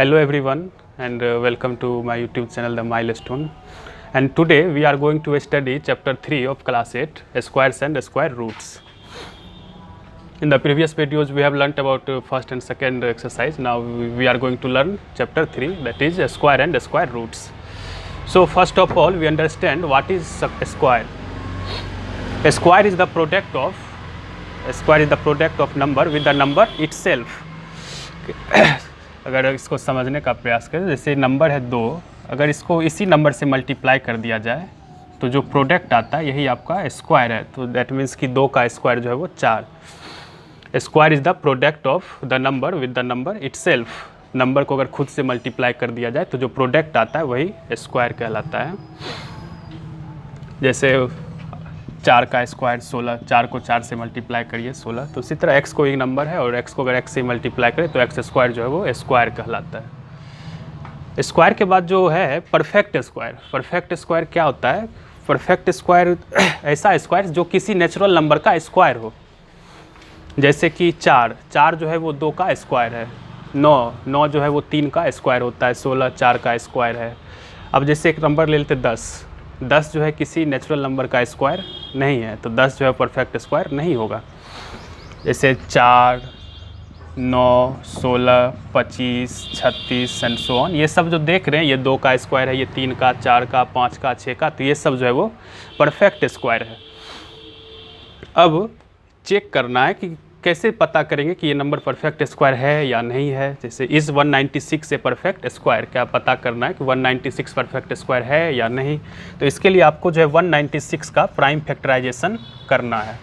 Hello everyone and welcome to my YouTube channel The Milestone, and today we are going to study chapter 3 of class 8 squares and square roots. In the previous videos we have learnt about first and second exercise. Now we are going to learn chapter 3, that is square and square roots. So first of all we understand what is a square. A square is the product of number with the number itself. अगर इसको समझने का प्रयास करें, जैसे number है 2, अगर इसको इसी नंबर से मल्टीप्लाई कर दिया जाए तो जो प्रोडक्ट आता है यही आपका स्क्वायर है. तो दैट मीन्स कि 2 का स्क्वायर जो है वो 4. Square is the product of the number with the number itself. Number को अगर खुद से मल्टीप्लाई कर दिया जाए तो जो प्रोडक्ट आता है वही स्क्वायर कहलाता है. जैसे 4 का स्क्वायर 16, 4 को 4 से मल्टीप्लाई करिए 16. तो इसी तरह x को एक नंबर है और x को अगर x से मल्टीप्लाई करें तो x स्क्वायर जो है वो स्क्वायर कहलाता है. स्क्वायर के बाद जो है परफेक्ट स्क्वायर. परफेक्ट स्क्वायर क्या होता है? परफेक्ट स्क्वायर ऐसा स्क्वायर जो किसी नेचुरल नंबर का स्क्वायर हो. जैसे कि 4 जो है वो 2 का स्क्वायर है. 9 जो है वो 3 का स्क्वायर होता है. 16 4 का स्क्वायर है. अब जैसे एक नंबर ले लेते 10 जो है किसी नेचुरल नंबर का स्क्वायर नहीं है, तो 10 जो है परफेक्ट स्क्वायर नहीं होगा. जैसे 4, 9, 16, 25, 36 एंड सो ऑन, ये सब जो देख रहे हैं ये 2 का स्क्वायर है, ये 3 का, 4 का, 5 का, 6 का, तो ये सब जो है वो परफेक्ट स्क्वायर है. अब चेक करना है कि कैसे पता करेंगे कि ये नंबर परफेक्ट स्क्वायर है या नहीं है. जैसे इस 196 से परफेक्ट स्क्वायर, क्या पता करना है कि 196 परफेक्ट स्क्वायर है या नहीं. तो इसके लिए आपको जो है 196 का प्राइम फैक्टराइजेशन करना है.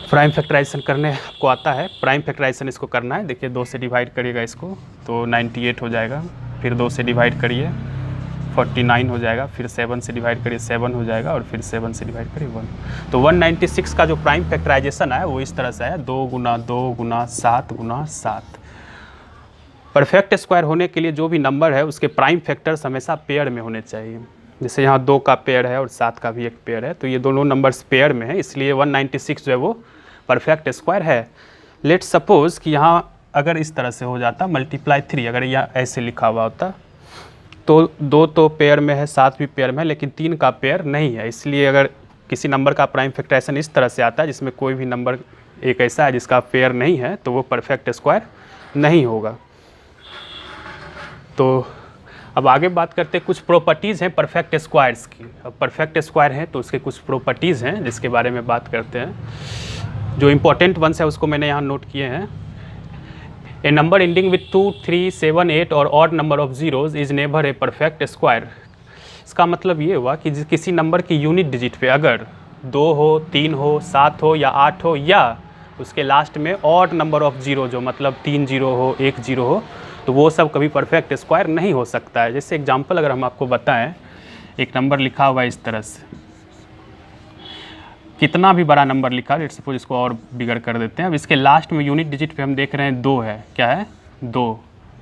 प्राइम फैक्टराइजेशन करने आपको आता है. प्राइम फैक्टराइजेशन इसको करना है. देखिए 2 से डिवाइड करिएगा इसको तो 98 हो जाएगा. फिर 2 से डिवाइड करिए 49 हो जाएगा. फिर 7 से डिवाइड करिए 7 हो जाएगा. और फिर 7 से डिवाइड करिए 1. तो 196 का जो प्राइम फैक्टराइजेशन है वो इस तरह से है 2 गुना 2 गुना 7 गुना 7. परफेक्ट स्क्वायर होने के लिए जो भी नंबर है उसके प्राइम फैक्टर्स हमेशा पेयर में होने चाहिए. जैसे यहाँ 2 का पेयर है और 7 का भी एक पेयर है, तो ये दोनों नंबर्स पेयर में है, इसलिए 196 जो है वो परफेक्ट स्क्वायर है. लेट्स सपोज कि यहाँ अगर इस तरह से हो जाता मल्टीप्लाई 3, अगर यहाँ ऐसे लिखा हुआ होता तो 2 तो पेयर में है, 7 भी पेयर में है, लेकिन 3 का पेयर नहीं है. इसलिए अगर किसी नंबर का प्राइम फैक्टराइजेशन इस तरह से आता है जिसमें कोई भी नंबर एक ऐसा है जिसका पेयर नहीं है तो वो परफेक्ट स्क्वायर नहीं होगा. तो अब आगे बात करते हैं, कुछ प्रॉपर्टीज़ हैं परफेक्ट स्क्वायर्स की. अब परफेक्ट स्क्वायर है तो उसके कुछ प्रॉपर्टीज़ हैं जिसके बारे में बात करते हैं. जो इम्पोर्टेंट वंस है उसको मैंने यहाँ नोट किए हैं. A number ending with 2, 3, 7, 8 और odd number of zeros is never a perfect square. इसका मतलब ये हुआ कि किसी नंबर की यूनिट डिजिट पे अगर 2 हो, 3 हो, 7 हो या 8 हो या उसके लास्ट में odd number of zero जो मतलब 3 जीरो हो, 1 जीरो हो, तो वो सब कभी परफेक्ट स्क्वायर नहीं हो सकता है. जैसे एग्जांपल अगर हम आपको बताएं, एक नंबर लिखा हुआ है इस तरह से, कितना भी बड़ा नंबर लिखा, लेट्स सपोज इसको और बिगड़ कर देते हैं. अब इसके लास्ट में यूनिट डिजिट पे हम देख रहे हैं 2 है. क्या है? 2.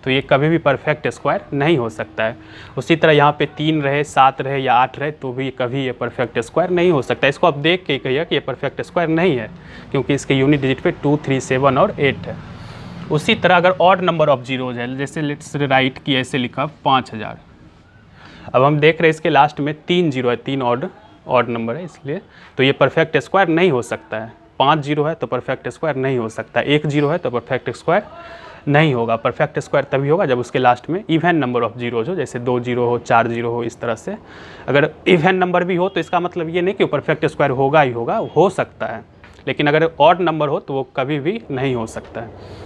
तो ये कभी भी परफेक्ट स्क्वायर नहीं हो सकता है. उसी तरह यहाँ पे 3 रहे, 7 रहे या 8 रहे तो भी कभी ये परफेक्ट स्क्वायर नहीं हो सकता. इसको आप देख के कहिए कि ये परफेक्ट स्क्वायर नहीं है, क्योंकि इसके यूनिट डिजिट पे 2, 3, 7 और 8 है. उसी तरह अगर ऑड नंबर ऑफ जीरोज है, जैसे लेट्स राइट की ऐसे लिखा 5000. अब हम देख रहे हैं इसके लास्ट में 3 जीरो है, 3 ऑड नंबर है, इसलिए तो ये परफेक्ट स्क्वायर नहीं हो सकता है. 5 जीरो है तो परफेक्ट स्क्वायर नहीं हो सकता. 1 जीरो है तो परफेक्ट स्क्वायर नहीं होगा. परफेक्ट स्क्वायर तभी होगा जब उसके लास्ट में इवन नंबर ऑफ जीरोज हो, जैसे 2 जीरो हो, 4 जीरो हो. इस तरह से अगर इवन नंबर भी हो तो इसका मतलब ये नहीं कि परफेक्ट स्क्वायर होगा ही होगा, हो सकता है, लेकिन अगर ऑड नंबर हो तो वो कभी भी नहीं हो सकता है.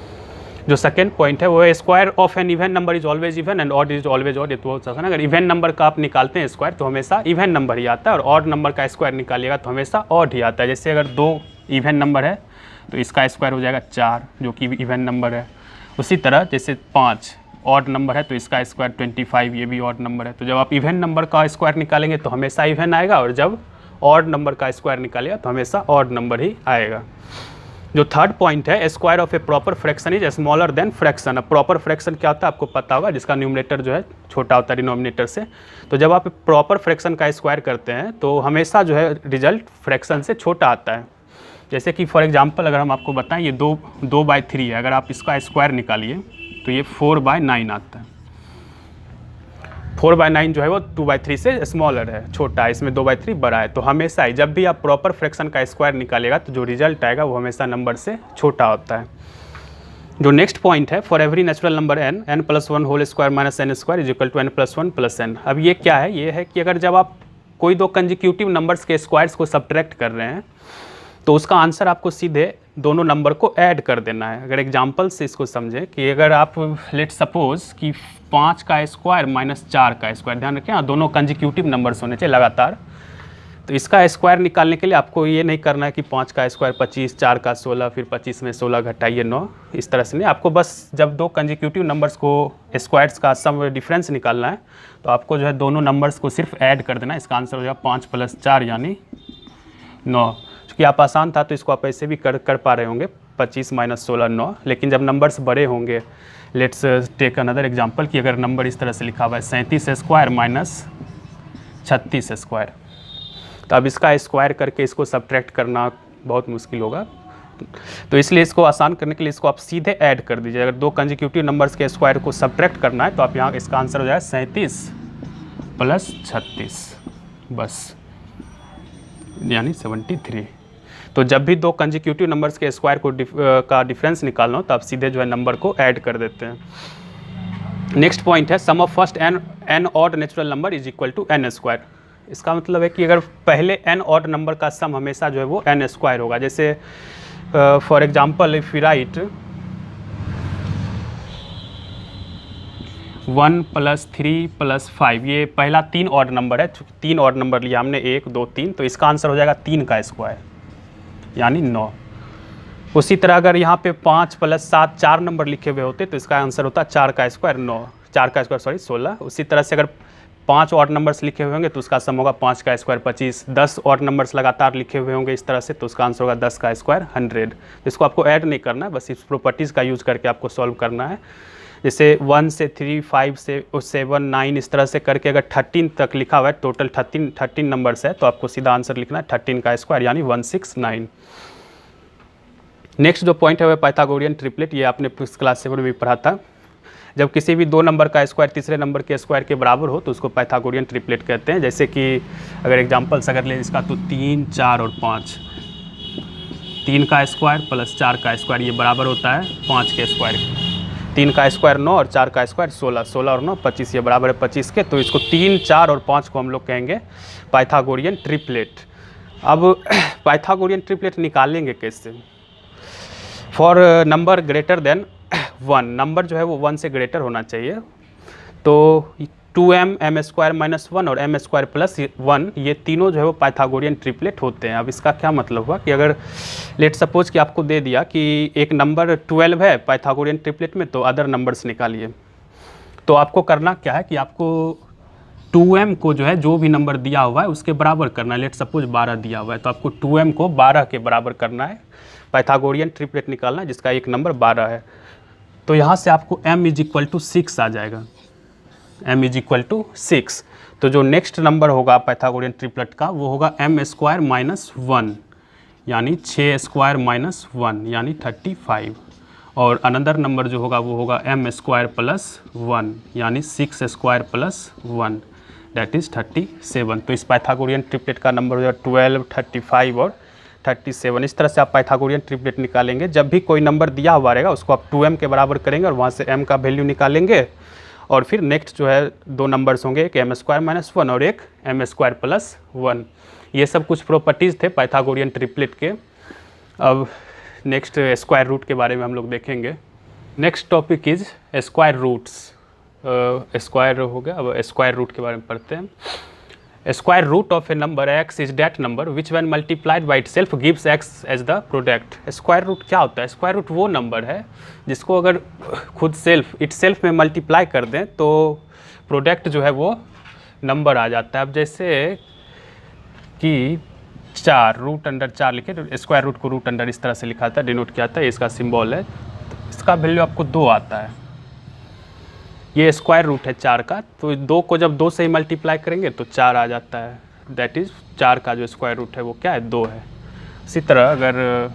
जो सेकेंड पॉइंट है वो है square of an even number is always even and odd is always odd. ये तो बहुत आसान है. अगर इवन नंबर का आप निकालते हैं स्क्वायर तो हमेशा इवन नंबर ही आता है, और ऑड नंबर का स्क्वायर निकालिएगा तो हमेशा ऑड ही आता है. जैसे अगर 2 इवन नंबर है तो इसका स्क्वायर हो जाएगा 4, जो कि इवन नंबर है. उसी तरह जैसे 5 ऑड नंबर है तो इसका स्क्वायर 25, ये भी ऑड नंबर है. तो जब आप इवन नंबर का स्क्वायर निकालेंगे तो हमेशा इवन आएगा, और जब ऑड नंबर का स्क्वायर निकालेगा तो हमेशा ऑड नंबर ही आएगा. जो थर्ड पॉइंट है, square of A proper fraction is smaller than fraction. अब प्रॉपर फ्रैक्शन क्या होता है आपको पता होगा, जिसका न्यूमरेटर जो है छोटा होता है डिनोमिनेटर से. तो जब आप प्रॉपर फ्रैक्शन का स्क्वायर करते हैं तो हमेशा जो है रिजल्ट फ्रैक्शन से छोटा आता है. जैसे कि फॉर एग्जांपल अगर हम आपको बताएं ये 2/3 है, अगर आप इसका स्क्वायर निकालिए तो ये 4/9 आता है। 4/9 जो है वो 2/3 से स्मॉलर है, छोटा है, इसमें 2/3 बड़ा है। तो हमेशा ही जब भी आप प्रॉपर फ्रैक्शन का स्क्वायर निकालेगा तो जो रिजल्ट आएगा वो हमेशा नंबर से छोटा होता है। जो नेक्स्ट पॉइंट है, for every natural number n + 1 whole square minus n square is equal to n + 1 + n। अब ये क्या है, ये है कि अगर जब आप कोई दो कंजिक्यूटिव नंबर्स के स्क्वायर्स को सब्ट्रैक्ट कर रहे हैं तो उसका आंसर आपको सीधे दोनों नंबर को ऐड कर देना है। अगर एग्जांपल से इसको समझें कि अगर आप लेट सपोज कि 5 का स्क्वायर माइनस 4 का स्क्वायर, ध्यान रखें दोनों कंजिक्यूटिव नंबर्स होने चाहिए लगातार। तो इसका स्क्वायर निकालने के लिए आपको ये नहीं करना है कि 5 का स्क्वायर 25, 4 का 16, फिर 25 में 16 घटाइए 9, इस तरह से नहीं। आपको बस जब दो कंजिक्यूटिव नंबर्स को स्क्वायर्स का सम डिफरेंस निकालना है तो आपको जो है दोनों नंबर्स को सिर्फ ऐड कर देना है। इसका आंसर हो जाएगा 5 + 4 यानी 9। चूँकि आप आसान था तो इसको आप ऐसे भी कर पा रहे होंगे, 25 - 16 9। लेकिन जब नंबर्स बड़े होंगे, लेट्स टेक अनदर एग्जांपल कि अगर नंबर इस तरह से लिखा हुआ है 37 स्क्वायर माइनस 36 स्क्वायर, तो अब इसका स्क्वायर करके इसको सब्ट्रैक्ट करना बहुत मुश्किल होगा। तो इसलिए इसको आसान करने के लिए इसको आप सीधे ऐड कर दीजिए। अगर दो कंजिक्यूटिव नंबर्स के स्क्वायर को सब्ट्रैक्ट करना है तो आप यहाँ इसका आंसर हो जाएगा 37 + 36 बस, यानी 73। तो जब भी दो कंजिक्यूटिव नंबर्स के स्क्वायर को का डिफरेंस निकालना हो तो आप सीधे जो है नंबर को ऐड कर देते हैं। नेक्स्ट पॉइंट है, sum of first n odd natural number is equal to n square. इसका मतलब है कि अगर पहले n ऑड नंबर का सम हमेशा जो है वो n स्क्वायर होगा। जैसे for example if you right 1 + 3 + 5, ये पहला 3 ऑड नंबर है, 3 ऑड नंबर लिया हमने 1 2 3, तो इसका आंसर हो जाएगा 3 का स्क्वायर यानी 9। उसी तरह अगर यहाँ पे 5 + 7 4 नंबर लिखे हुए होते तो इसका आंसर होता 4 का स्क्वायर 9, 4 का स्क्वायर सॉरी 16। उसी तरह से अगर 5 ऑड नंबर्स लिखे हुए होंगे तो उसका सम होगा 5 का स्क्वायर 25। 10 ऑड नंबर्स लगातार लिखे हुए होंगे इस तरह से तो उसका आंसर होगा 10 का स्क्वायर 100। इसको आपको ऐड नहीं करना है, बस इस प्रॉपर्टीज़ का यूज़ करके आपको सॉल्व करना है। जैसे 1 से 3 5 से 7 9 इस तरह से करके अगर 13 तक लिखा हुआ है, टोटल 13 नंबर्स है, तो आपको सीधा आंसर लिखना है 13 का स्क्वायर यानी 169। नेक्स्ट जो पॉइंट है वह पाइथागोरियन ट्रिपलेट। ये आपने क्लास 7 में भी पढ़ा था। जब किसी भी दो नंबर का स्क्वायर तीसरे नंबर के स्क्वायर के बराबर हो तो उसको पाइथागोरियन ट्रिपलेट कहते हैं। जैसे कि अगर एग्जांपल्स अगर ले इसका तो 3 4 और 5, 3 का स्क्वायर + 4 का स्क्वायर ये बराबर होता है 5 के स्क्वायर। 3 का स्क्वायर 9 और 4 का स्क्वायर 16, 16 और 9 25, ये बराबर है 25 के। तो इसको 3 4 और 5 को हम लोग कहेंगे पाइथागोरियन ट्रिपलेट। अब पाइथागोरियन ट्रिपलेट निकालेंगे कैसे? For number greater than 1, number जो है वो 1 से ग्रेटर होना चाहिए। तो 2m m² - 1 और m² + 1 ये तीनों जो है वो पाइथागोरियन ट्रिपलेट होते हैं। अब इसका क्या मतलब हुआ कि अगर लेट सपोज कि आपको दे दिया कि एक नंबर 12 है पाइथागोरियन ट्रिपलेट में, तो अदर नंबर्स निकालिए। तो आपको करना क्या है कि आपको 2m को जो है जो भी नंबर दिया हुआ है उसके बराबर करना है। लेट सपोज 12 दिया हुआ है तो आपको 2m को 12 के बराबर करना है, पाइथागोरियन ट्रिपलेट निकालना है जिसका एक नंबर 12 है। तो यहाँ से आपको m = 6 आ जाएगा, m = 6। तो जो नेक्स्ट नंबर होगा पाइथागोरियन ट्रिपलेट का वो होगा m² - 1 यानी 6² - 1 यानी 35। और अनदर नंबर जो होगा वो होगा m² + 1 यानी 6² + 1 दैट इज़ 37। तो इस पाइथागोरियन ट्रिपलेट का नंबर हो जाएगा 12, 35 और 37। इस तरह से आप पाइथागोरियन ट्रिपलेट निकालेंगे। जब भी कोई नंबर दिया हुआ रहेगा उसको आप 2m के बराबर करेंगे और वहाँ से m का वैल्यू निकालेंगे। और फिर नेक्स्ट जो है दो नंबर्स होंगे, एक m² - 1 और एक m² + 1। ये सब कुछ प्रॉपर्टीज़ थे पाइथागोरियन ट्रिपलेट के। अब नेक्स्ट स्क्वायर रूट के बारे में हम लोग देखेंगे। Next topic is square roots. Square हो गया, अब स्क्वायर रूट के बारे में पढ़ते हैं। Square root of a number x is that number which when multiplied by itself gives x as the product. Square root क्या होता है? स्क्वायर रूट वो नंबर है जिसको अगर खुद इट सेल्फ में मल्टीप्लाई कर दें तो प्रोडक्ट जो है वो नंबर आ जाता है। अब जैसे कि 4 √4 लिखे तो स्क्वायर रूट को √, इस तरह से लिखा था, डिनोट किया था, इसका सिंबल है। तो इसका वैल्यू आपको 2 आता है। ये स्क्वायर रूट है 4 का, तो 2 को जब 2 से ही मल्टीप्लाई करेंगे तो 4 आ जाता है। दैट इज़ 4 का जो स्क्वायर रूट है वो क्या है? 2 है। इसी तरह अगर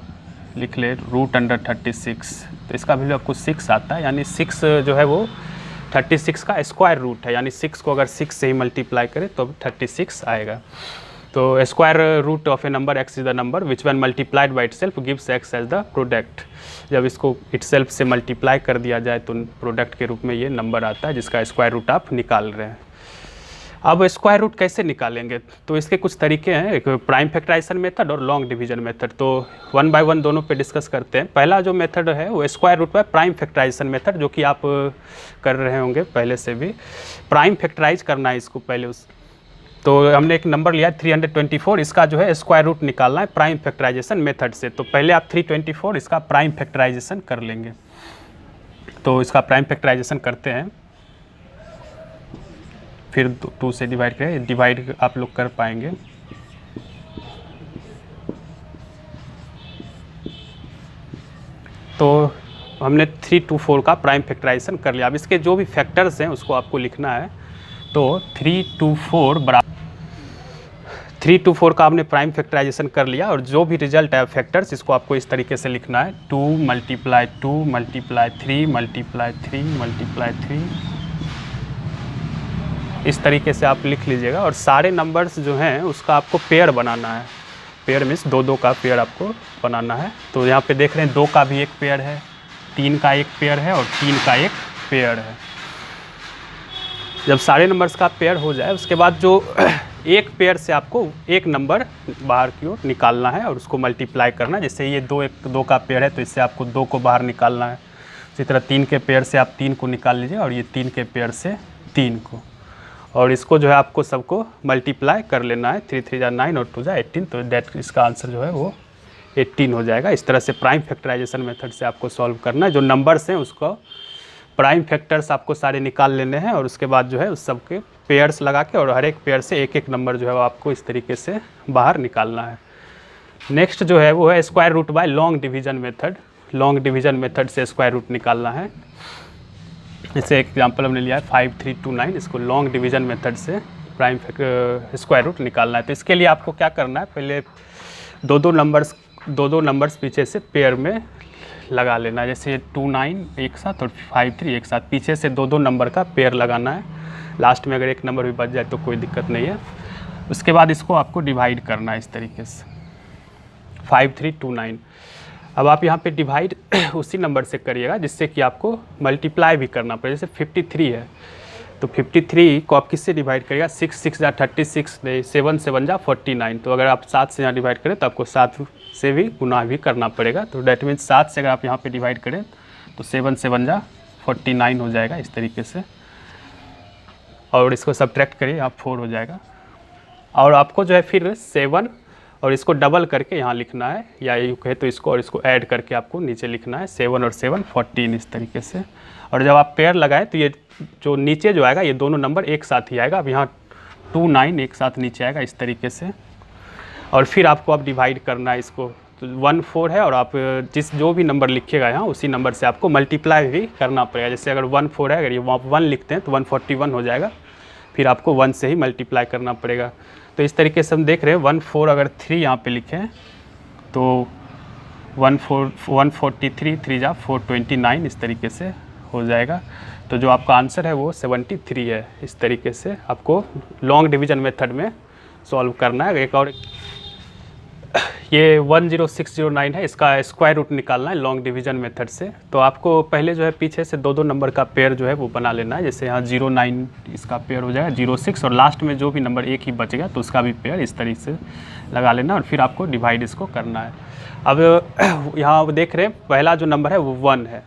लिख ले √36 तो इसका वैल्यू आपको 6 आता है, यानी 6 जो है वो 36 का स्क्वायर रूट है, यानी 6 को अगर 6 से ही मल्टीप्लाई करें तो 36 आएगा। तो square root of a number x is the number which when multiplied by itself gives x as the product. जब इसको इटसेल्फ से मल्टीप्लाई कर दिया जाए तो प्रोडक्ट के रूप में ये नंबर आता है जिसका स्क्वायर रूट आप निकाल रहे हैं। अब स्क्वायर रूट कैसे निकालेंगे, तो इसके कुछ तरीके हैं, एक प्राइम फैक्टराइजेशन मेथड और लॉन्ग डिवीजन मेथड। तो 1 बाय 1 दोनों पे डिस्कस करते हैं। पहला जो मेथड है वो square root by prime factorization method, जो कि आप कर रहे होंगे पहले से भी। प्राइम फैक्टराइज करना है इसको पहले तो हमने एक नंबर लिया है 324, इसका जो है स्क्वायर रूट निकालना है प्राइम फैक्टराइजेशन मेथड से। तो पहले आप 324 इसका प्राइम फैक्टराइजेशन कर लेंगे। तो इसका प्राइम फैक्टराइजेशन करते हैं, फिर 2 से डिवाइड करें, डिवाइड आप लोग कर पाएंगे। तो हमने 324 का प्राइम फैक्टराइजेशन कर लिया। अब इसके जो भी फैक्टर्स हैं उसको आपको लिखना है। तो 324 का आपने प्राइम फैक्टराइजेशन कर लिया, और जो भी रिजल्ट है फैक्टर्स इसको आपको इस तरीके से लिखना है 2 × 2 × 3 × 3 × 3। इस तरीके से आप लिख लीजिएगा। और सारे नंबर्स जो हैं उसका आपको पेयर बनाना है। पेयर मीन्स 2-2 का पेयर आपको बनाना है। तो यहाँ पे देख रहे हैं 2 का भी एक पेयर है, 3 का एक पेयर है और 3 का एक पेयर है। जब सारे नंबर्स का पेयर हो जाए उसके बाद जो एक पेयर से आपको एक नंबर बाहर की ओर निकालना है और उसको मल्टीप्लाई करना है। जैसे ये 2 का पेयर है तो इससे आपको 2 को बाहर निकालना है। इसी तरह 3 के पेयर से आप 3 को निकाल लीजिए और ये 3 के पेयर से 3 को, और इसको जो है आपको सबको मल्टीप्लाई कर लेना है। 3 3 9 और 2 18, तो डेट इसका आंसर जो है वो 18 हो जाएगा। इस तरह से प्राइम फैक्टराइजेशन मेथड से आपको सॉल्व करना है। जो नंबर्स हैं उसको प्राइम फैक्टर्स आपको सारे निकाल लेने हैं, और उसके बाद जो है उस सब के पेयर्स लगा के और हर एक पेयर से एक एक नंबर जो है वो आपको इस तरीके से बाहर निकालना है। नेक्स्ट जो है वो है square root by long division method. Long division method से स्क्वायर रूट निकालना है। जैसे एग्जांपल हमने लिया है 5329, इसको लॉन्ग डिवीजन मेथड से प्राइम स्क्वायर रूट निकालना है। तो इसके लिए आपको क्या करना है, पहले 2-2 नंबर्स पीछे से पेयर में लगा लेना है। जैसे 29 एक साथ और 53 एक साथ, पीछे से 2-2 नंबर का पेयर लगाना है। लास्ट में अगर एक नंबर भी बच जाए तो कोई दिक्कत नहीं है। उसके बाद इसको आपको डिवाइड करना है इस तरीके से 5329। अब आप यहाँ पे डिवाइड उसी नंबर से करिएगा जिससे कि आपको मल्टीप्लाई भी करना पड़े। जैसे 53 है तो 53 को आप किससे डिवाइड करिएगा, 6 6 जा 36, 7 7 जा 49। तो अगर आप 7 से यहाँ डिवाइड करें तो आपको 7 से भी गुना भी करना पड़ेगा। तो डेट मीन्स 7 से अगर आप यहाँ पे डिवाइड करें तो 7 7 जा 49 हो जाएगा इस तरीके से, और इसको सब्ट्रैक्ट करिए आप 4 हो जाएगा। और आपको जो है फिर 7 और इसको डबल करके यहाँ लिखना है, या यूँ कहे तो इसको और इसको ऐड करके आपको नीचे लिखना है 7 और 7 14 इस तरीके से। और जब आप पेयर लगाए तो ये जो नीचे जो आएगा ये दोनों नंबर एक साथ ही आएगा। अब यहाँ 2 9 एक साथ नीचे आएगा इस तरीके से, और फिर आपको अब डिवाइड करना है इसको। तो 1 4 है और आप जो भी नंबर लिखिएगा यहाँ उसी नंबर से आपको मल्टीप्लाई भी करना पड़ेगा। जैसे अगर 1 4 है, अगर ये 1 लिखते हैं तो 141 हो जाएगा, फिर आपको 1 से ही मल्टीप्लाई करना पड़ेगा। तो इस तरीके से हम देख रहे हैं 1 4 अगर 3 यहाँ पे लिखें तो 143 3 जा 429 इस तरीके से हो जाएगा। तो जो आपका आंसर है वो 73 है। इस तरीके से आपको लॉन्ग डिवीजन मेथड में सॉल्व करना है। एक और ये 10609 है, इसका स्क्वायर रूट निकालना है लॉन्ग डिवीजन मेथड से। तो आपको पहले जो है पीछे से 2-2 नंबर का पेयर जो है वो बना लेना है। जैसे यहाँ 09 इसका पेयर हो जाएगा, 06, और लास्ट में जो भी नंबर एक ही बच गया तो उसका भी पेयर इस तरीके से लगा लेना, और फिर आपको डिवाइड इसको करना है। अब यहाँ देख रहे हैं पहला जो नंबर है वो 1 है,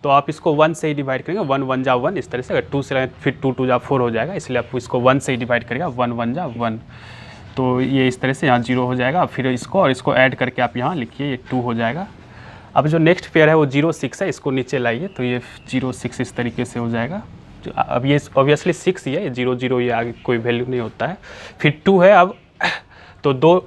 तो आप इसको 1 से ही डिवाइड करेंगे। 1 1 जा 1 इस तरह से। अगर 2 से लगाएं फिर 2 2 जा 4 हो जाएगा, इसलिए आप इसको 1 से ही डिवाइड करेगा। 1 1 जा 1, तो ये इस तरह से यहाँ 0 हो जाएगा। फिर इसको और इसको ऐड करके आप यहाँ लिखिए, ये 2 हो जाएगा। अब जो नेक्स्ट पेयर है वो 06 है, इसको नीचे लाइए तो ये 06 इस तरीके से हो जाएगा। अब ये ऑब्वियसली 6 ही है, ये 0 0 ये आगे कोई वैल्यू नहीं होता है। फिर 2 है, अब तो 2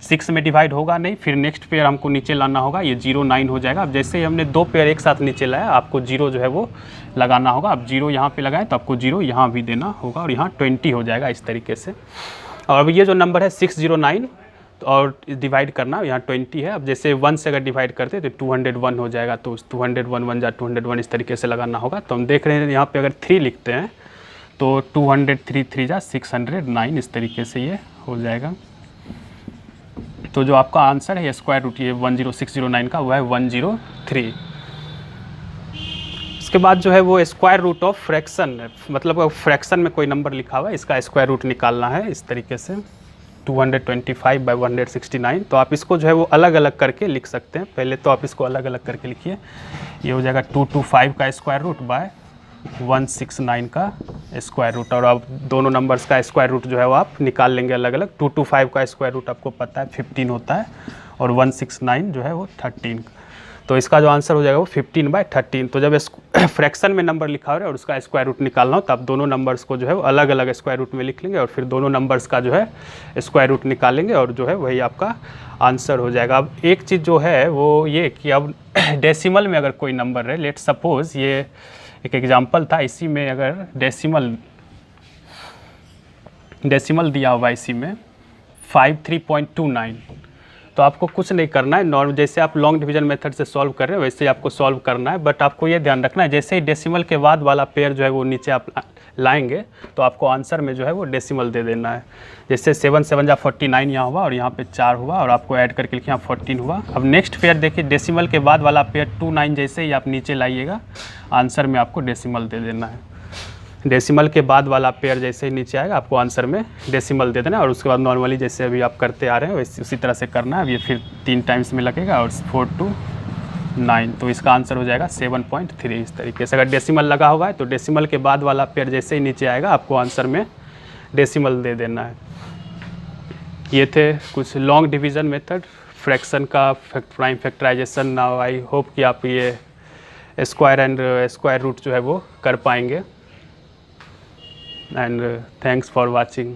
6 में डिवाइड होगा नहीं, फिर नेक्स्ट पेयर हमको नीचे लाना होगा, ये 0 9 हो जाएगा। अब जैसे ही हमने 2 पेयर एक साथ नीचे लाया, आपको 0 जो है वो लगाना होगा। अब 0 यहाँ पे लगाएं तो आपको 0 यहाँ भी देना होगा, और यहाँ 20 हो जाएगा इस तरीके से। और अब ये जो नंबर है 609, और डिवाइड करना, यहाँ 20 है। अब जैसे 1 से अगर डिवाइड करते तो 201 हो जाएगा, तो 201 1 जा 201 इस तरीके से लगाना होगा। तो हम देख रहे हैं यहाँ पे अगर 3 लिखते हैं तो 203 3 जा 609 इस तरीके से ये हो जाएगा। तो जो आपका आंसर है ये स्क्वायर रूट ये 10609 का वह है 103। उसके बाद जो है वो स्क्वायर रूट ऑफ फ्रैक्शन, मतलब फ्रैक्शन में कोई नंबर लिखा हुआ है, इसका स्क्वायर रूट निकालना है इस तरीके से 225/169। तो आप इसको जो है वो अलग अलग करके लिख सकते हैं। पहले तो आप इसको अलग अलग करके लिखिए। ये हो जाएगा 225 का स्क्वायर रूट बाय 169 का स्क्वायर रूट, और आप दोनों नंबर्स का स्क्वायर रूट जो है वो आप निकाल लेंगे अलग अलग। 225 का स्क्वायर रूट आपको पता है 15 होता है, और 169 जो है वो 13। तो इसका जो आंसर हो जाएगा वो 15/13। तो जब फ्रैक्शन में नंबर लिखा हो रहा है और उसका स्क्वायर रूट निकालना हो तो आप दोनों नंबर्स को जो है वो अलग अलग स्क्वायर रूट में लिख लेंगे, और फिर दोनों नंबर्स का जो है स्क्वायर रूट निकालेंगे, और जो है वही आपका आंसर हो जाएगा। अब एक चीज़ जो है वो ये कि अब डेसिमल में अगर कोई नंबर है, लेट सपोज ये एक एग्जाम्पल था, इसी में अगर डेसिमल दिया हुआ इसी में 53.29, तो आपको कुछ नहीं करना है। नॉर्मल जैसे आप लॉन्ग डिवीजन मेथड से सॉल्व कर रहे हो वैसे ही आपको सॉल्व करना है, बट आपको ये ध्यान रखना है जैसे ही डेसिमल के बाद वाला पेयर जो है वो नीचे आप लाएंगे तो आपको आंसर में जो है वो डेसिमल दे देना है। जैसे 7 7 जा 49 यहाँ हुआ, और यहाँ पे 4 हुआ, और आपको ऐड करके लिखिए यहाँ 14 हुआ। अब नेक्स्ट पेयर देखिए, डेसिमल के बाद वाला पेयर 29 जैसे ही आप नीचे लाइएगा आंसर में आपको डेसिमल दे देना है। डेसिमल के बाद वाला पेयर जैसे ही नीचे आएगा आपको आंसर में डेसिमल दे देना है, और उसके बाद नॉर्मली जैसे अभी आप करते आ रहे हैं वैसे उसी तरह से करना है। अब ये फिर 3 टाइम्स में लगेगा, और 4 2 9, तो इसका आंसर हो जाएगा 7.3 इस तरीके से। अगर डेसिमल लगा हुआ है तो डेसिमल के बाद वाला पेयर जैसे ही नीचे आएगा आपको आंसर में डेसिमल दे देना है। ये थे कुछ लॉन्ग डिवीज़न मेथड, फ्रैक्शन का prime factorization. Now I hope कि आप ये स्क्वायर एंड स्क्वायर रूट जो है वो कर पाएंगे। And thanks for watching.